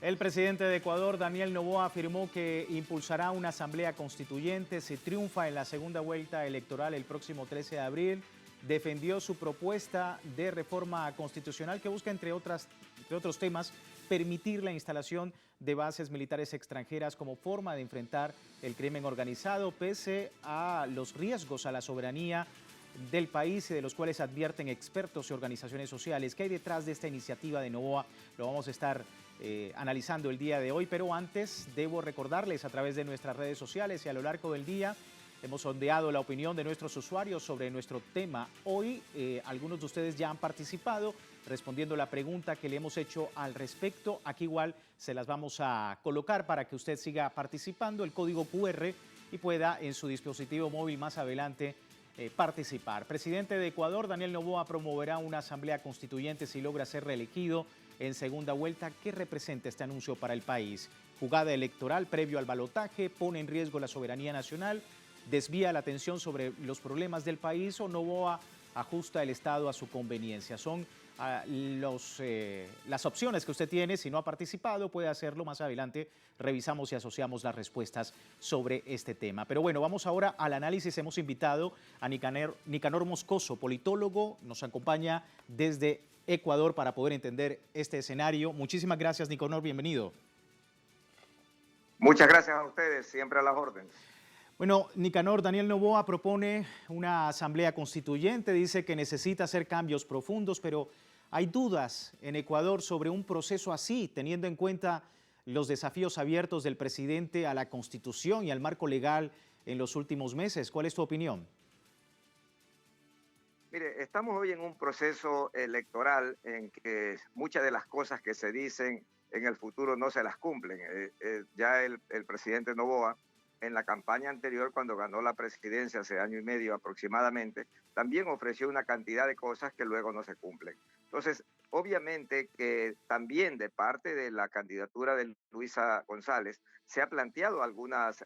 El presidente de Ecuador, Daniel Noboa, afirmó que impulsará una asamblea constituyente si triunfa en la segunda vuelta electoral el próximo 13 de abril. Defendió su propuesta de reforma constitucional que busca, entre otros temas, permitir la instalación de bases militares extranjeras como forma de enfrentar el crimen organizado, pese a los riesgos a la soberanía del país y de los cuales advierten expertos y organizaciones sociales. ¿Qué hay detrás de esta iniciativa de Noboa? Lo vamos a estar analizando el día de hoy, pero antes debo recordarles a través de nuestras redes sociales y a lo largo del día hemos sondeado la opinión de nuestros usuarios sobre nuestro tema. Hoy algunos de ustedes ya han participado respondiendo la pregunta que le hemos hecho al respecto. Aquí igual se las vamos a colocar para que usted siga participando, el código QR, y pueda en su dispositivo móvil más adelante participar. Presidente de Ecuador, Daniel Noboa, promoverá una asamblea constituyente si logra ser reelegido en segunda vuelta. ¿Qué representa este anuncio para el país? Jugada electoral previo al balotaje, pone en riesgo la soberanía nacional, desvía la atención sobre los problemas del país, o Noboa ajusta el Estado a su conveniencia. Son las opciones que usted tiene. Si no ha participado, puede hacerlo más adelante. Revisamos y asociamos las respuestas sobre este tema. Pero bueno, vamos ahora al análisis. Hemos invitado a Nicanor Moscoso, politólogo. Nos acompaña desde Ecuador para poder entender este escenario. Muchísimas gracias, Nicanor. Bienvenido. Muchas gracias a ustedes, siempre a las órdenes. Bueno, Nicanor, Daniel Noboa propone una asamblea constituyente, dice que necesita hacer cambios profundos, pero hay dudas en Ecuador sobre un proceso así, teniendo en cuenta los desafíos abiertos del presidente a la Constitución y al marco legal en los últimos meses. ¿Cuál es tu opinión? Mire, estamos hoy en un proceso electoral en que muchas de las cosas que se dicen en el futuro no se las cumplen. Ya el presidente Noboa, en la campaña anterior, cuando ganó la presidencia hace año y medio aproximadamente, también ofreció una cantidad de cosas que luego no se cumplen. Entonces, obviamente que también de parte de la candidatura de Luisa González se ha planteado algunas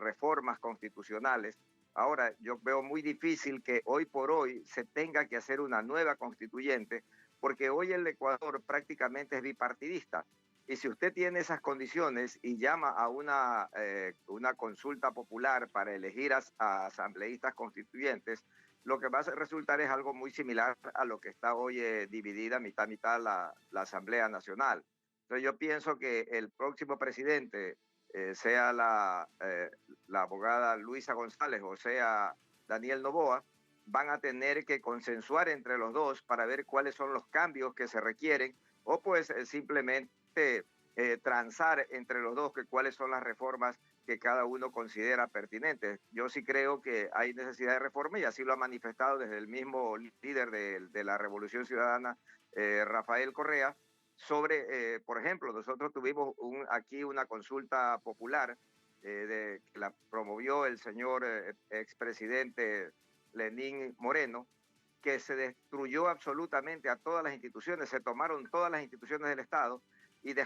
reformas constitucionales. Ahora, yo veo muy difícil que hoy por hoy se tenga que hacer una nueva constituyente, porque hoy el Ecuador prácticamente es bipartidista. Y si usted tiene esas condiciones y llama a una consulta popular para elegir a asambleístas constituyentes, lo que va a resultar es algo muy similar a lo que está hoy dividida mitad la Asamblea Nacional. Entonces yo pienso que el próximo presidente, sea la abogada Luisa González o sea Daniel Noboa, van a tener que consensuar entre los dos para ver cuáles son los cambios que se requieren, o pues simplemente transar entre los dos que cuáles son las reformas que cada uno considera pertinentes. Yo sí creo que hay necesidad de reforma, y así lo ha manifestado desde el mismo líder de la Revolución Ciudadana, Rafael Correa, sobre, por ejemplo, nosotros tuvimos aquí una consulta popular que la promovió el señor expresidente Lenín Moreno, que se destruyó absolutamente a todas las instituciones, se tomaron todas las instituciones del Estado y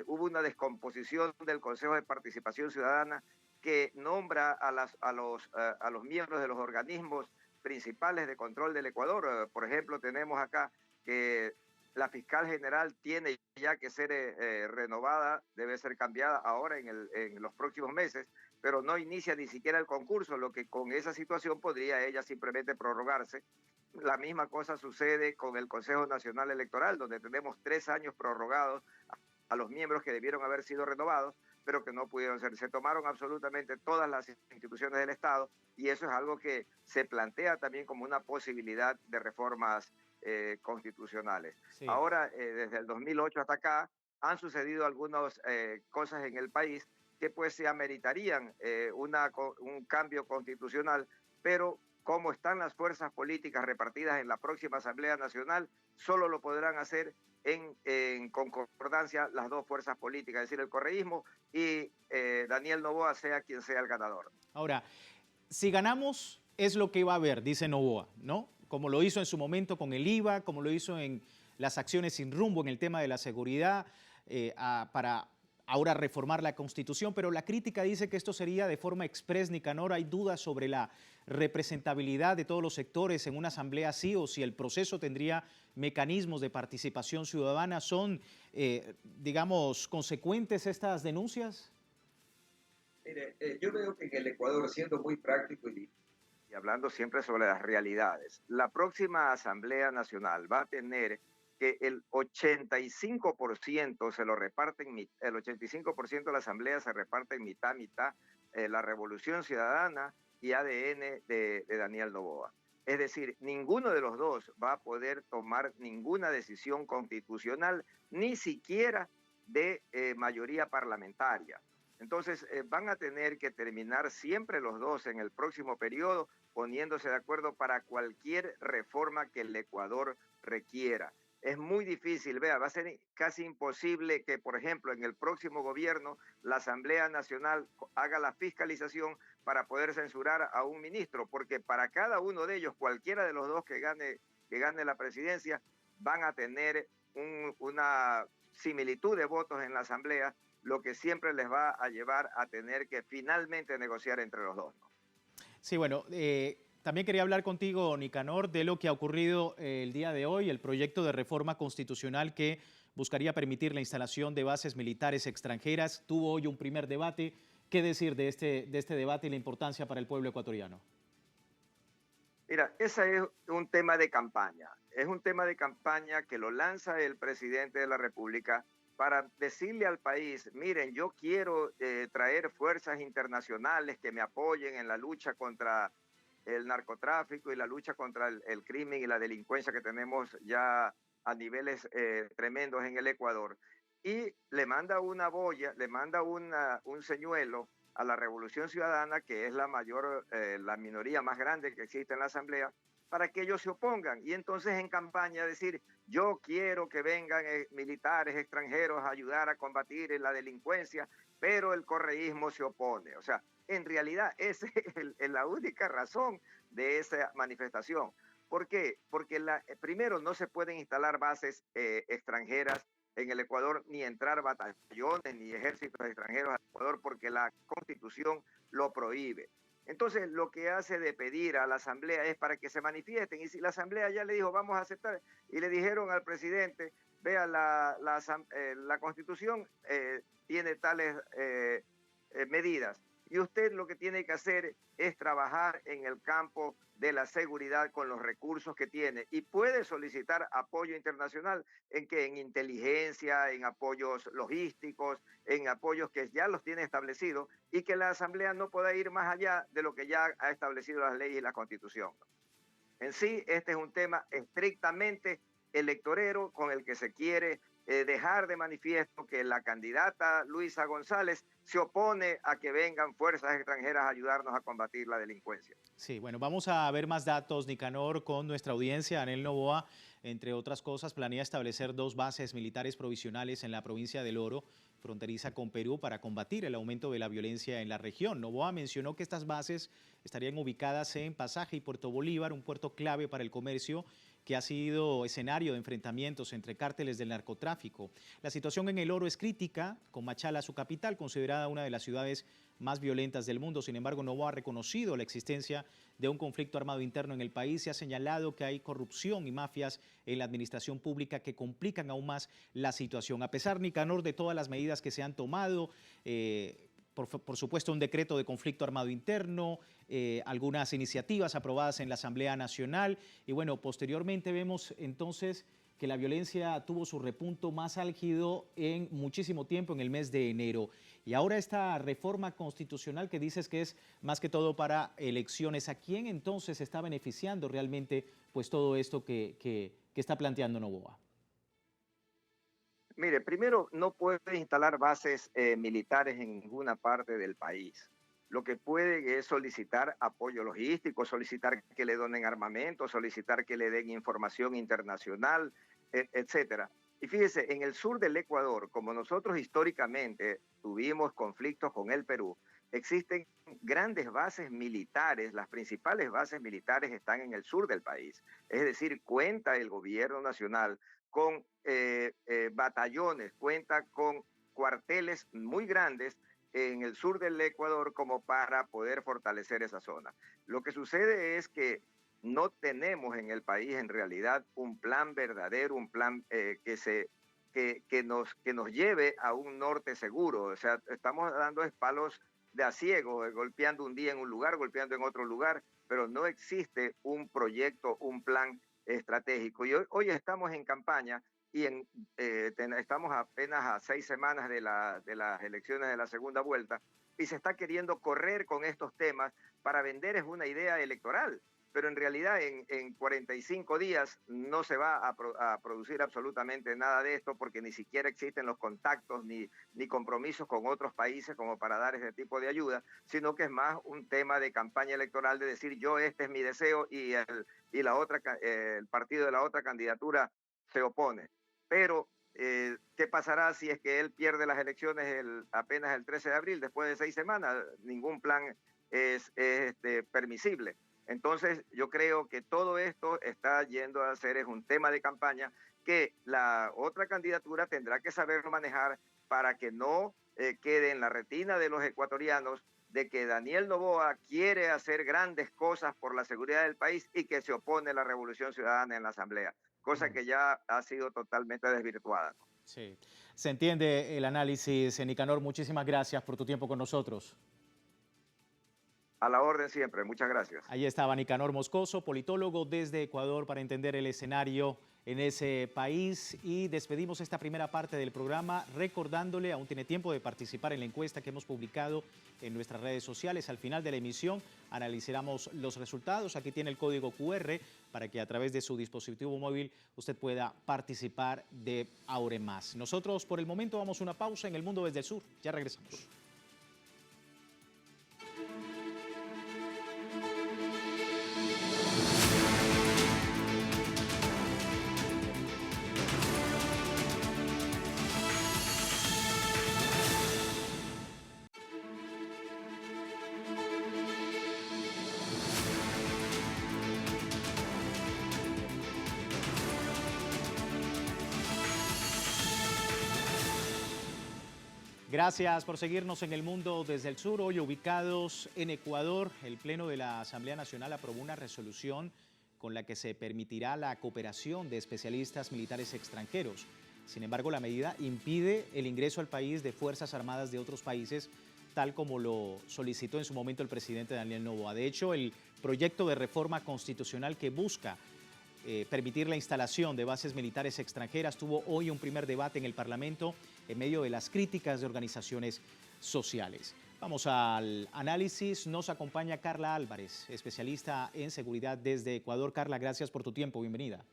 hubo una descomposición del Consejo de Participación Ciudadana que nombra a los miembros de los organismos principales de control del Ecuador. Por ejemplo, tenemos acá que la fiscal general tiene ya que ser renovada, debe ser cambiada ahora en los próximos meses, pero no inicia ni siquiera el concurso, lo que con esa situación podría ella simplemente prorrogarse. La misma cosa sucede con el Consejo Nacional Electoral, donde tenemos 3 años prorrogados a los miembros que debieron haber sido renovados, pero que no pudieron ser. Se tomaron absolutamente todas las instituciones del Estado, y eso es algo que se plantea también como una posibilidad de reformas constitucionales. Sí. Ahora, desde el 2008 hasta acá, han sucedido algunas cosas en el país que pues se ameritarían un cambio constitucional, pero como están las fuerzas políticas repartidas en la próxima Asamblea Nacional, solo lo podrán hacer en concordancia las dos fuerzas políticas, es decir, el correísmo y Daniel Noboa, sea quien sea el ganador. Ahora, si ganamos es lo que va a haber, dice Noboa, ¿no? Como lo hizo en su momento con el IVA, como lo hizo en las acciones sin rumbo en el tema de la seguridad, para ahora reformar la Constitución, pero la crítica dice que esto sería de forma express, Nicanor. Hay dudas sobre la representabilidad de todos los sectores en una asamblea así, o si el proceso tendría mecanismos de participación ciudadana. ¿Son, digamos, consecuentes estas denuncias? Mire, yo veo que en el Ecuador, siendo muy práctico y hablando siempre sobre las realidades, la próxima Asamblea Nacional va a tener que el 85% se lo reparten, el 85% de la Asamblea se reparte en mitad, mitad, la Revolución Ciudadana y ADN de Daniel Noboa. Es decir, ninguno de los dos va a poder tomar ninguna decisión constitucional, ni siquiera de mayoría parlamentaria. Entonces, van a tener que terminar siempre los dos en el próximo periodo poniéndose de acuerdo para cualquier reforma que el Ecuador requiera. Es muy difícil, vea, va a ser casi imposible que, por ejemplo, en el próximo gobierno la Asamblea Nacional haga la fiscalización para poder censurar a un ministro, porque para cada uno de ellos, cualquiera de los dos que gane la presidencia, van a tener una similitud de votos en la Asamblea, lo que siempre les va a llevar a tener que finalmente negociar entre los dos, ¿no? Sí, bueno, también quería hablar contigo, Nicanor, de lo que ha ocurrido el día de hoy, el proyecto de reforma constitucional que buscaría permitir la instalación de bases militares extranjeras. Tuvo hoy un primer debate. ¿Qué decir de este debate y la importancia para el pueblo ecuatoriano? Mira, ese es un tema de campaña. Es un tema de campaña que lo lanza el presidente de la República para decirle al país, miren, yo quiero traer fuerzas internacionales que me apoyen en la lucha contra el narcotráfico y la lucha contra el crimen y la delincuencia que tenemos ya a niveles tremendos en el Ecuador. Y le manda una boya, le manda un señuelo a la Revolución Ciudadana, que es la minoría más grande que existe en la Asamblea, para que ellos se opongan. Y entonces en campaña decir, yo quiero que vengan militares extranjeros a ayudar a combatir la delincuencia, pero el correísmo se opone. O sea, en realidad esa es la única razón de esa manifestación. ¿Por qué? Porque primero no se pueden instalar bases extranjeras en el Ecuador, ni entrar batallones ni ejércitos extranjeros al Ecuador, porque la Constitución lo prohíbe. Entonces, lo que hace de pedir a la Asamblea es para que se manifiesten. Y si la Asamblea ya le dijo, vamos a aceptar, y le dijeron al presidente, vea, la Constitución tiene tales medidas. Y usted lo que tiene que hacer es trabajar en el campo de la seguridad con los recursos que tiene y puede solicitar apoyo internacional en inteligencia, en apoyos logísticos, en apoyos que ya los tiene establecidos y que la Asamblea no pueda ir más allá de lo que ya ha establecido las leyes y la Constitución. En sí, este es un tema estrictamente electorero con el que se quiere dejar de manifiesto que la candidata Luisa González se opone a que vengan fuerzas extranjeras a ayudarnos a combatir la delincuencia. Sí, bueno, vamos a ver más datos, Nicanor, con nuestra audiencia. Daniel Noboa, entre otras cosas, planea establecer 2 bases militares provisionales en la provincia del Oro, fronteriza con Perú, para combatir el aumento de la violencia en la región. Noboa mencionó que estas bases estarían ubicadas en Pasaje y Puerto Bolívar, un puerto clave para el comercio que ha sido escenario de enfrentamientos entre cárteles del narcotráfico. La situación en el Oro es crítica, con Machala, su capital, considerada una de las ciudades más violentas del mundo. Sin embargo, Noboa ha reconocido la existencia de un conflicto armado interno en el país y ha señalado que hay corrupción y mafias en la administración pública que complican aún más la situación. A pesar, Nicanor, de todas las medidas que se han tomado, por supuesto, un decreto de conflicto armado interno, algunas iniciativas aprobadas en la Asamblea Nacional y bueno, posteriormente vemos entonces que la violencia tuvo su repunto más álgido en muchísimo tiempo, en el mes de enero. Y ahora esta reforma constitucional que dices que es más que todo para elecciones, ¿a quién entonces está beneficiando realmente pues todo esto que está planteando Noboa? Mire, primero, no puede instalar bases militares en ninguna parte del país. Lo que puede es solicitar apoyo logístico, solicitar que le donen armamento, solicitar que le den información internacional, etcétera. Y fíjese, en el sur del Ecuador, como nosotros históricamente tuvimos conflictos con el Perú, existen grandes bases militares, las principales bases militares están en el sur del país. Es decir, cuenta el gobierno nacional con batallones, cuenta con cuarteles muy grandes en el sur del Ecuador como para poder fortalecer esa zona. Lo que sucede es que no tenemos en el país en realidad un plan verdadero, un plan que nos lleve a un norte seguro. O sea, estamos dando palos de a ciego, golpeando un día en un lugar, golpeando en otro lugar, pero no existe un proyecto, un plan estratégico. Y hoy estamos en campaña y estamos apenas a 6 semanas de las elecciones de la segunda vuelta y se está queriendo correr con estos temas para vender es una idea electoral, pero en realidad en 45 días no se va a producir absolutamente nada de esto porque ni siquiera existen los contactos ni compromisos con otros países como para dar ese tipo de ayuda, sino que es más un tema de campaña electoral de decir yo este es mi deseo y el partido de la otra candidatura se opone. Pero ¿qué pasará si es que él pierde las elecciones apenas el 13 de abril, después de 6 semanas? Ningún plan es permisible. Entonces, yo creo que todo esto está yendo a ser es un tema de campaña que la otra candidatura tendrá que saber manejar para que no quede en la retina de los ecuatorianos de que Daniel Noboa quiere hacer grandes cosas por la seguridad del país y que se opone a la Revolución Ciudadana en la Asamblea, cosa que ya ha sido totalmente desvirtuada. Sí, se entiende el análisis. Nicanor, muchísimas gracias por tu tiempo con nosotros. A la orden siempre, muchas gracias. Ahí estaba Nicanor Moscoso, politólogo desde Ecuador, para entender el escenario en ese país. Y despedimos esta primera parte del programa recordándole, aún tiene tiempo de participar en la encuesta que hemos publicado en nuestras redes sociales. Al final de la emisión analizaremos los resultados. Aquí tiene el código QR para que a través de su dispositivo móvil usted pueda participar de ahora en más. Nosotros por el momento vamos a una pausa en El Mundo desde el Sur. Ya regresamos. Gracias por seguirnos en El Mundo desde el Sur. Hoy ubicados en Ecuador, el Pleno de la Asamblea Nacional aprobó una resolución con la que se permitirá la cooperación de especialistas militares extranjeros. Sin embargo, la medida impide el ingreso al país de Fuerzas Armadas de otros países, tal como lo solicitó en su momento el presidente Daniel Noboa. De hecho, el proyecto de reforma constitucional que busca permitir la instalación de bases militares extranjeras tuvo hoy un primer debate en el Parlamento en medio de las críticas de organizaciones sociales. Vamos al análisis. Nos acompaña Carla Álvarez, especialista en seguridad desde Ecuador. Carla, gracias por tu tiempo. Bienvenida.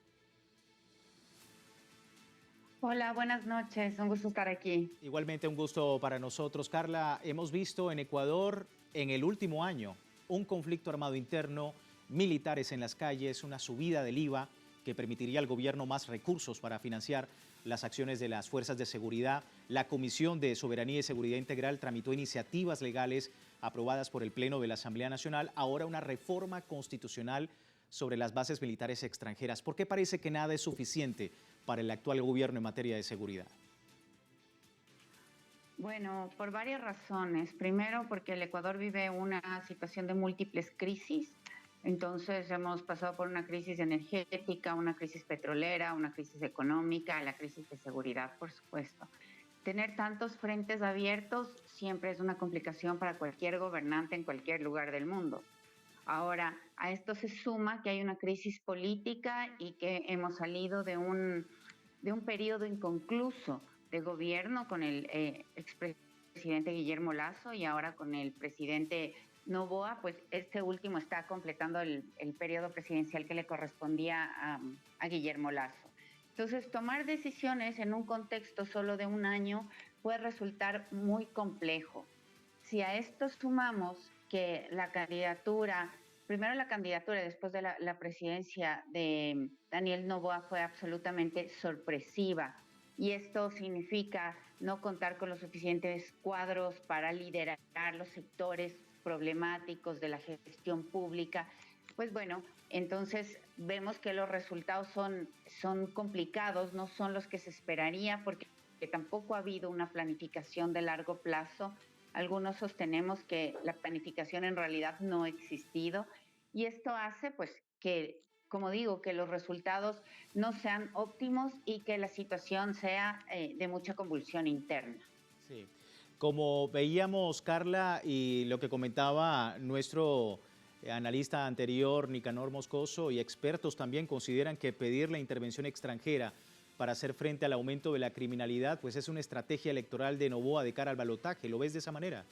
Hola, buenas noches. Un gusto estar aquí. Igualmente un gusto para nosotros. Carla, hemos visto en Ecuador en el último año un conflicto armado interno, militares en las calles, una subida del IVA que permitiría al gobierno más recursos para financiar las acciones de las fuerzas de seguridad. La Comisión de Soberanía y Seguridad Integral tramitó iniciativas legales aprobadas por el Pleno de la Asamblea Nacional. Ahora una reforma constitucional sobre las bases militares extranjeras. ¿Por qué parece que nada es suficiente para el actual gobierno en materia de seguridad? Bueno, por varias razones. Primero, porque el Ecuador vive una situación de múltiples crisis. Entonces hemos pasado por una crisis energética, una crisis petrolera, una crisis económica, la crisis de seguridad, por supuesto. Tener tantos frentes abiertos siempre es una complicación para cualquier gobernante en cualquier lugar del mundo. Ahora, a esto se suma que hay una crisis política y que hemos salido de un periodo inconcluso de gobierno con el expresidente Guillermo Lasso y ahora con el presidente Noboa, pues este último está completando el periodo presidencial que le correspondía a Guillermo Lasso. Entonces, tomar decisiones en un contexto solo de un año puede resultar muy complejo. Si a esto sumamos que la candidatura, primero la candidatura, después de la presidencia de Daniel Noboa fue absolutamente sorpresiva, y esto significa no contar con los suficientes cuadros para liderar los sectores problemáticos de la gestión pública, pues bueno, entonces vemos que los resultados son complicados, no son los que se esperaría, porque tampoco ha habido una planificación de largo plazo. Algunos sostenemos que la planificación en realidad no ha existido y esto hace pues que, como digo, que los resultados no sean óptimos y que la situación sea de mucha convulsión interna. Sí. Como veíamos, Carla, y lo que comentaba nuestro analista anterior, Nicanor Moscoso, y expertos también consideran que pedir la intervención extranjera para hacer frente al aumento de la criminalidad, pues es una estrategia electoral de Noboa de cara al balotaje. ¿Lo ves de esa manera?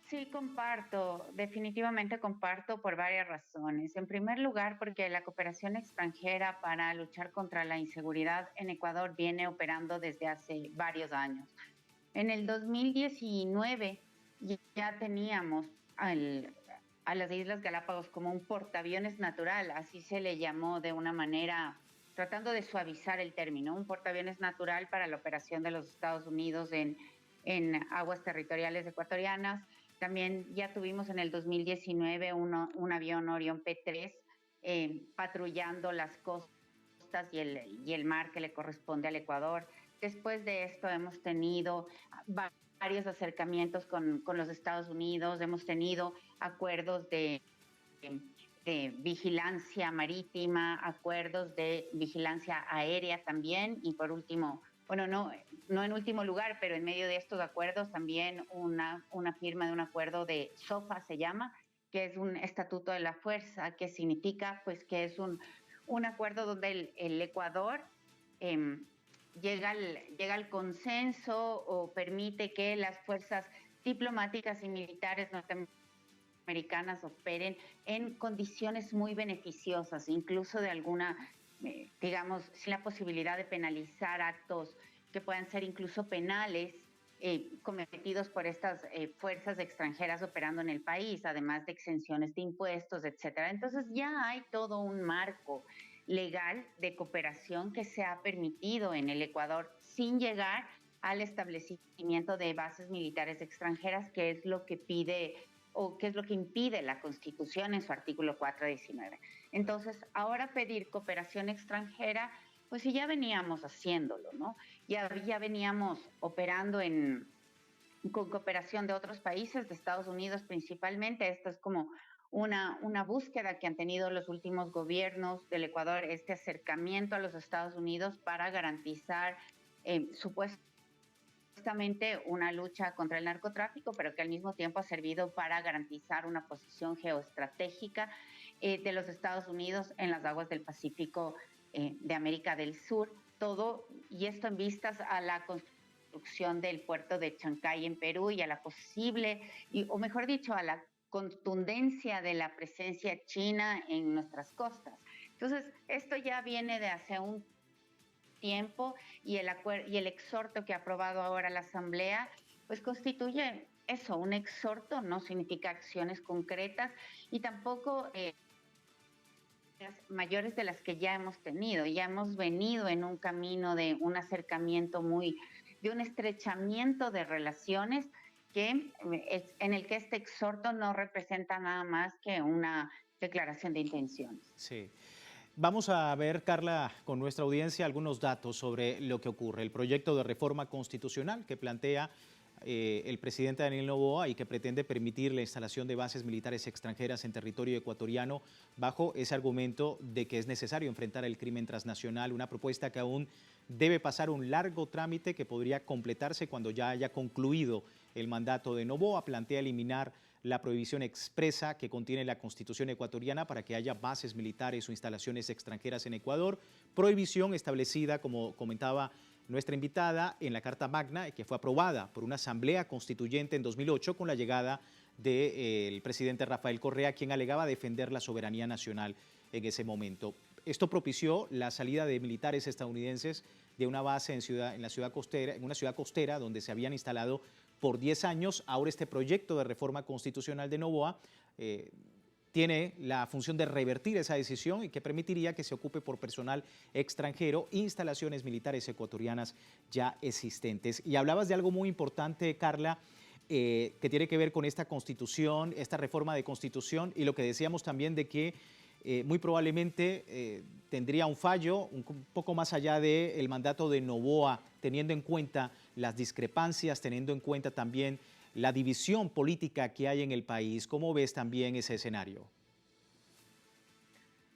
Sí, comparto, definitivamente comparto por varias razones. En primer lugar, porque la cooperación extranjera para luchar contra la inseguridad en Ecuador viene operando desde hace varios años. En el 2019 ya teníamos a las Islas Galápagos como un portaaviones natural, así se le llamó de una manera, tratando de suavizar el término, un portaaviones natural para la operación de los Estados Unidos en aguas territoriales ecuatorianas. También ya tuvimos en el 2019 un avión Orión P-3 patrullando las costas y el mar que le corresponde al Ecuador. Después de esto hemos tenido varios acercamientos con los Estados Unidos, hemos tenido acuerdos de vigilancia marítima, acuerdos de vigilancia aérea también, y por último, bueno, no en último lugar, pero en medio de estos acuerdos también una firma de un acuerdo de SOFA se llama, que es un estatuto de la fuerza, que significa pues que es un acuerdo donde el Ecuador eh, llega al consenso o permite que las fuerzas diplomáticas y militares norteamericanas operen en condiciones muy beneficiosas, incluso de alguna, digamos, sin la posibilidad de penalizar actos que puedan ser incluso penales cometidos por estas fuerzas extranjeras operando en el país, además de exenciones de impuestos, etcétera. Entonces ya hay todo un marco legal de cooperación que se ha permitido en el Ecuador sin llegar al establecimiento de bases militares extranjeras, que es lo que pide o qué es lo que impide la Constitución en su artículo 419. Entonces, ahora pedir cooperación extranjera, pues sí, ya veníamos haciéndolo, ¿no? Ya veníamos operando con cooperación de otros países, de Estados Unidos principalmente. Esto es como una búsqueda que han tenido los últimos gobiernos del Ecuador, este acercamiento a los Estados Unidos para garantizar supuestamente una lucha contra el narcotráfico, pero que al mismo tiempo ha servido para garantizar una posición geoestratégica de los Estados Unidos en las aguas del Pacífico de América del Sur. Todo, y esto en vistas a la construcción del puerto de Chancay en Perú y a la posible, o mejor dicho, a la contundencia de la presencia china en nuestras costas. Entonces, esto ya viene de hace un tiempo y el exhorto que ha aprobado ahora la Asamblea, pues constituye eso, un exhorto, no significa acciones concretas y tampoco mayores de las que ya hemos tenido. Ya hemos venido en un camino de un acercamiento de un estrechamiento de relaciones en el que este exhorto no representa nada más que una declaración de intenciones. Sí. Vamos a ver, Carla, con nuestra audiencia algunos datos sobre lo que ocurre. El proyecto de reforma constitucional que plantea el presidente Daniel Noboa y que pretende permitir la instalación de bases militares extranjeras en territorio ecuatoriano bajo ese argumento de que es necesario enfrentar el crimen transnacional, una propuesta que aún debe pasar un largo trámite que podría completarse cuando ya haya concluido el mandato de Noboa. Plantea eliminar la prohibición expresa que contiene la Constitución ecuatoriana para que haya bases militares o instalaciones extranjeras en Ecuador, prohibición establecida, como comentaba nuestra invitada, en la Carta Magna, que fue aprobada por una asamblea constituyente en 2008 con la llegada del presidente Rafael Correa, quien alegaba defender la soberanía nacional en ese momento. Esto propició la salida de militares estadounidenses de una base en una ciudad costera donde se habían instalado por 10 años. Ahora este proyecto de reforma constitucional de Noboa tiene la función de revertir esa decisión y que permitiría que se ocupe por personal extranjero instalaciones militares ecuatorianas ya existentes. Y hablabas de algo muy importante, Carla, que tiene que ver con esta constitución, esta reforma de constitución y lo que decíamos también de que muy probablemente tendría un fallo un poco más allá del mandato de Noboa, teniendo en cuenta las discrepancias, teniendo en cuenta también la división política que hay en el país. ¿Cómo ves también ese escenario?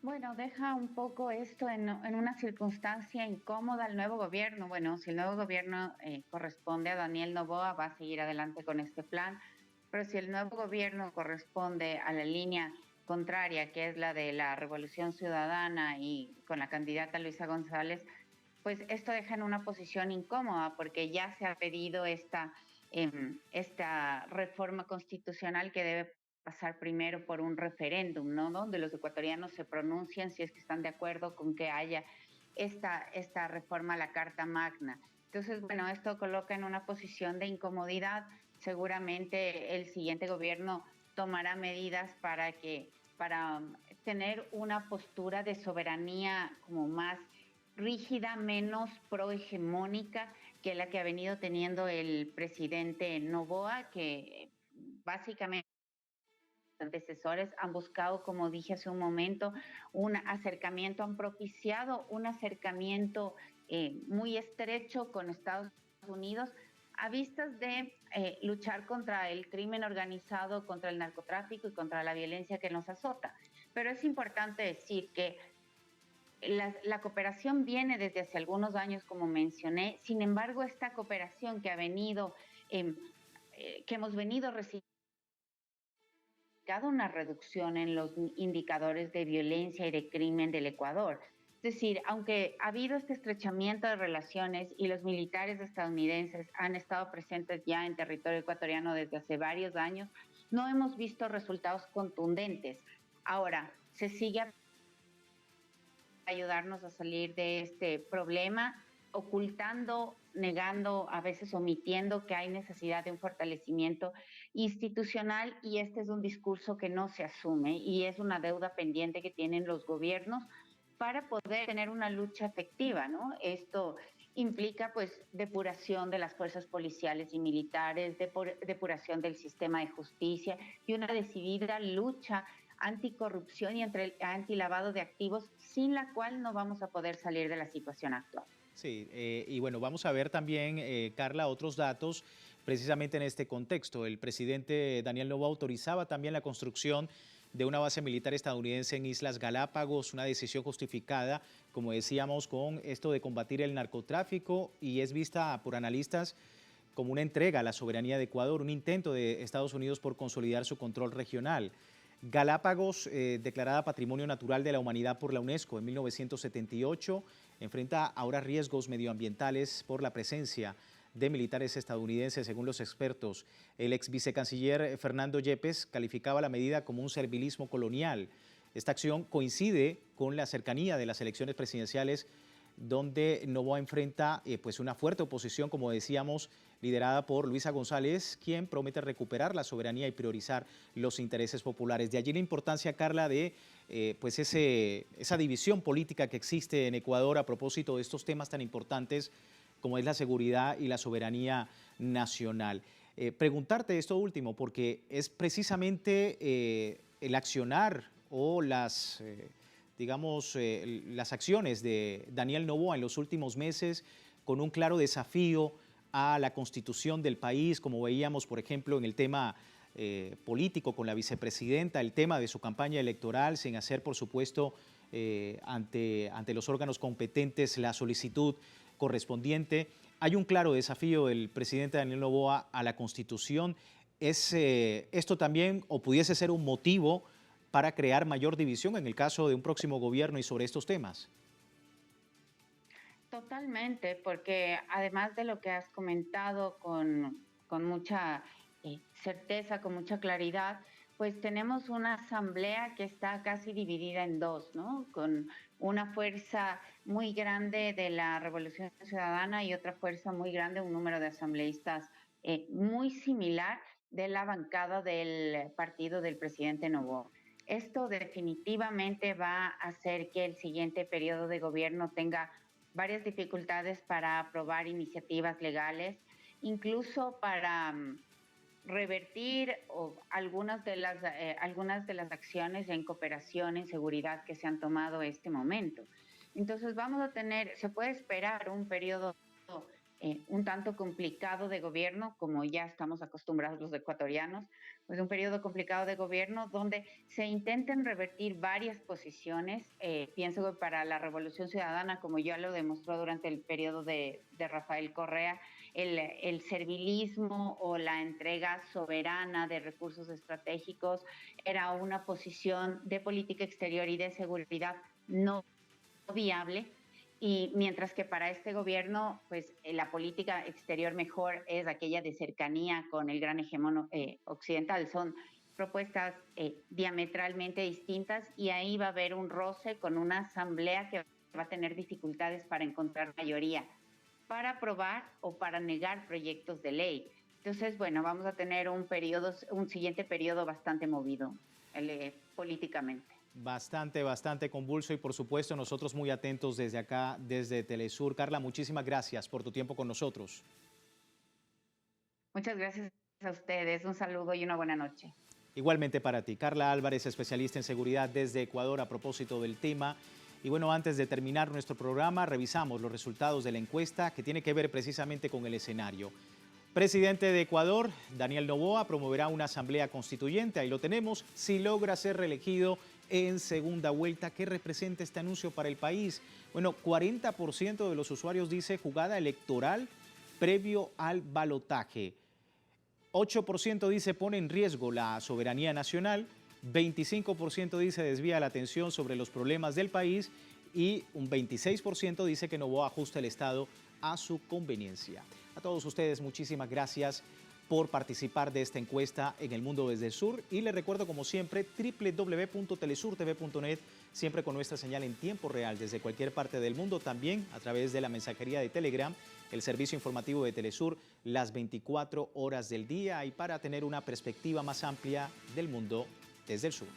Bueno, deja un poco esto en una circunstancia incómoda al nuevo gobierno. Bueno, si el nuevo gobierno corresponde a Daniel Noboa, va a seguir adelante con este plan, pero si el nuevo gobierno corresponde a la línea contraria, que es la de la Revolución Ciudadana y con la candidata Luisa González, pues esto deja en una posición incómoda porque ya se ha pedido esta reforma constitucional que debe pasar primero por un referéndum, ¿no? Donde los ecuatorianos se pronuncian si es que están de acuerdo con que haya esta reforma a la Carta Magna. Entonces, bueno, esto coloca en una posición de incomodidad. Seguramente el siguiente gobierno tomará medidas para tener una postura de soberanía como más rígida, menos prohegemónica que la que ha venido teniendo el presidente Noboa, que básicamente antecesores han buscado, como dije hace un momento, un acercamiento, han propiciado un acercamiento muy estrecho con Estados Unidos a vistas de luchar contra el crimen organizado, contra el narcotráfico y contra la violencia que nos azota. Pero es importante decir que la cooperación viene desde hace algunos años, como mencioné. Sin embargo, esta cooperación que ha venido, que hemos venido recibiendo, una reducción en los indicadores de violencia y de crimen del Ecuador. Es decir, aunque ha habido este estrechamiento de relaciones y los militares estadounidenses han estado presentes ya en territorio ecuatoriano desde hace varios años, no hemos visto resultados contundentes. Ahora, se sigue ayudarnos a salir de este problema, ocultando, negando, a veces omitiendo que hay necesidad de un fortalecimiento institucional, y este es un discurso que no se asume y es una deuda pendiente que tienen los gobiernos para poder tener una lucha efectiva, ¿no? Esto implica pues depuración de las fuerzas policiales y militares, depuración del sistema de justicia y una decidida lucha anticorrupción y antilavado de activos, sin la cual no vamos a poder salir de la situación actual. Sí, y bueno, vamos a ver también, Carla, otros datos precisamente en este contexto. El presidente Daniel Noboa autorizaba también la construcción de una base militar estadounidense en Islas Galápagos, una decisión justificada, como decíamos, con esto de combatir el narcotráfico, y es vista por analistas como una entrega a la soberanía de Ecuador, un intento de Estados Unidos por consolidar su control regional. Galápagos, declarada Patrimonio Natural de la Humanidad por la UNESCO en 1978, enfrenta ahora riesgos medioambientales por la presencia de militares estadounidenses, según los expertos. El ex vicecanciller Fernando Yepes calificaba la medida como un servilismo colonial. Esta acción coincide con la cercanía de las elecciones presidenciales, donde Noboa enfrenta pues una fuerte oposición, como decíamos, liderada por Luisa González, quien promete recuperar la soberanía y priorizar los intereses populares. De allí la importancia, Carla, de pues esa división política que existe en Ecuador a propósito de estos temas tan importantes como es la seguridad y la soberanía nacional. Preguntarte esto último, porque es precisamente el accionar o las digamos, las acciones de Daniel Noboa en los últimos meses con un claro desafío a la constitución del país, como veíamos, por ejemplo, en el tema político con la vicepresidenta, el tema de su campaña electoral, sin hacer, por supuesto, ante los órganos competentes la solicitud correspondiente. Hay un claro desafío del presidente Daniel Noboa a la constitución. ¿Es esto también, o pudiese ser un motivo para crear mayor división en el caso de un próximo gobierno y sobre estos temas? Totalmente, porque además de lo que has comentado con mucha certeza, con mucha claridad, pues tenemos una asamblea que está casi dividida en dos, ¿no? Con una fuerza muy grande de la Revolución Ciudadana y otra fuerza muy grande, un número de asambleístas muy similar de la bancada del partido del presidente Noboa. Esto definitivamente va a hacer que el siguiente periodo de gobierno tenga varias dificultades para aprobar iniciativas legales, incluso para revertir algunas de las acciones en cooperación, en seguridad que se han tomado este momento. Entonces se puede esperar un periodo un tanto complicado de gobierno, como ya estamos acostumbrados los ecuatorianos, pues un periodo complicado de gobierno donde se intenten revertir varias posiciones. Pienso que para la Revolución Ciudadana, como ya lo demostró durante el periodo de Rafael Correa, el servilismo o la entrega soberana de recursos estratégicos era una posición de política exterior y de seguridad no viable. Y mientras que para este gobierno, pues la política exterior mejor es aquella de cercanía con el gran hegemón occidental. Son propuestas diametralmente distintas y ahí va a haber un roce con una asamblea que va a tener dificultades para encontrar mayoría, para aprobar o para negar proyectos de ley. Entonces, bueno, vamos a tener un siguiente periodo bastante movido políticamente. Bastante convulso y por supuesto nosotros muy atentos desde acá, desde Telesur. Carla, muchísimas gracias por tu tiempo con nosotros. Muchas gracias a ustedes. Un saludo y una buena noche. Igualmente para ti. Carla Álvarez, especialista en seguridad desde Ecuador a propósito del tema. Y bueno, antes de terminar nuestro programa, revisamos los resultados de la encuesta que tiene que ver precisamente con el escenario. Presidente de Ecuador, Daniel Noboa, promoverá una asamblea constituyente, ahí lo tenemos, si logra ser reelegido en segunda vuelta. ¿Qué representa este anuncio para el país? Bueno, 40% de los usuarios dice jugada electoral previo al balotaje. 8% dice pone en riesgo la soberanía nacional, 25% dice desvía la atención sobre los problemas del país y un 26% dice que Noboa ajusta el Estado a su conveniencia. A todos ustedes, muchísimas gracias por participar de esta encuesta en El Mundo desde el Sur. Y les recuerdo, como siempre, www.telesurtv.net, siempre con nuestra señal en tiempo real desde cualquier parte del mundo, también a través de la mensajería de Telegram, el servicio informativo de Telesur, las 24 horas del día y para tener una perspectiva más amplia del mundo desde el sur.